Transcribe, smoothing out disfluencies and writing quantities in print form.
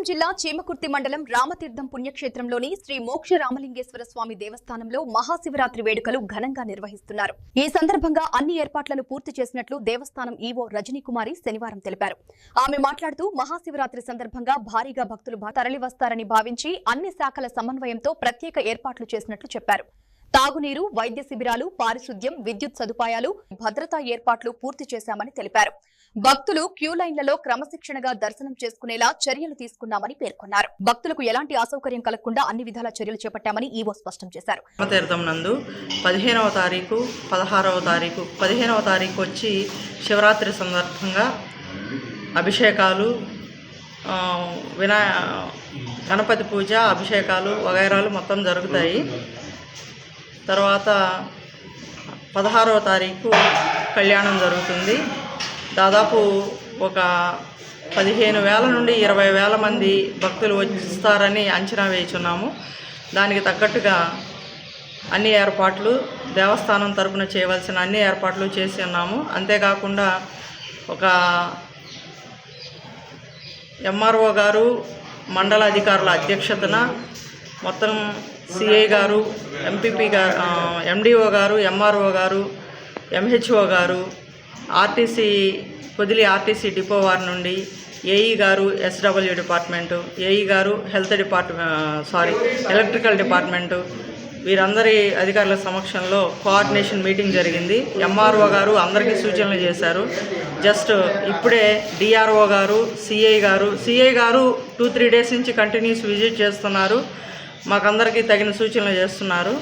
జిల్లా చీమకుర్తి మండలం రామతీర్థం పుణ్యక్షేత్రంలోని శ్రీ మోక్ష రామలింగేశ్వర స్వామి దేవస్థానంలో మహాశివరాత్రి వేడుకలు ఘనంగా నిర్వహిస్తున్నారు. ఈ సందర్భంగా అన్ని ఏర్పాట్లను పూర్తి చేసినట్లు దేవస్థానం ఈవో రజనీకుమారి శనివారం తెలిపారు. ఆమె మాట్లాడుతూ మహాశివరాత్రి సందర్భంగా భారీగా భక్తులు తరలివస్తారని భావించి అన్ని శాఖల సమన్వయంతో ప్రత్యేక ఏర్పాట్లు చేసినట్లు చెప్పారు. తాగునీరు, వైద్య శిబిరాలు, పారిశుద్ధ్యం, విద్యుత్ సదుపాయాలు, భద్రతా ఏర్పాట్లు పూర్తి చేశామని తెలిపారు. భక్తులు క్యూ లైన్లలో క్రమశిక్షణగా దర్శనం చేసుకునేలా చర్యలు తీసుకున్నామని పేర్కొన్నారు. భక్తులకు ఎలాంటి అసౌకర్యం కలగకుండా అన్ని విధాల చర్యలు చేపట్టామని ఈవో స్పష్టం చేశారు. రామతీర్థం నందు 15వ తారీఖు, 16వ తారీఖు, 15వ తారీఖు వచ్చి శివరాత్రి సందర్భంగా అభిషేకాలు, గణపతి పూజ, అభిషేకాలు వగైరాలు మొత్తం జరుగుతాయి. తర్వాత 16వ తారీఖు కళ్యాణం జరుగుతుంది. దాదాపు ఒక 15,000 నుండి 20,000 మంది భక్తులు వస్తారని అంచనా వేయుచున్నాము. దానికి తగ్గట్టుగా అన్ని ఏర్పాట్లు దేవస్థానం తరపున చేయవలసిన అన్ని ఏర్పాట్లు చేసి ఉన్నాము. అంతేకాకుండా ఒక ఎంఆర్ఓ గారు, మండల అధికారుల అధ్యక్షతన మొత్తం సిఐ గారు, ఎంపీపీ గారు, ఎండిఓ గారు, ఎంఆర్ఓ గారు, ఎంహెచ్ఓ గారు, పొదిలి ఆర్టీసీ డిపో వారి నుండి ఏఈ గారు, ఎస్డబ్ల్యూ డిపార్ట్మెంటు, ఏఈ గారు, ఎలక్ట్రికల్ డిపార్ట్మెంటు, వీరందరి అధికారుల సమక్షంలో కోఆర్డినేషన్ మీటింగ్ జరిగింది. ఎంఆర్ఓ గారు అందరికీ సూచనలు చేశారు. జస్ట్ ఇప్పుడే డిఆర్ఓ గారు, సిఐ గారు 2-3 డేస్ నుంచి కంటిన్యూస్ విజిట్ చేస్తున్నారు. మాకందరికీ తగిన సూచనలు చేస్తున్నారు.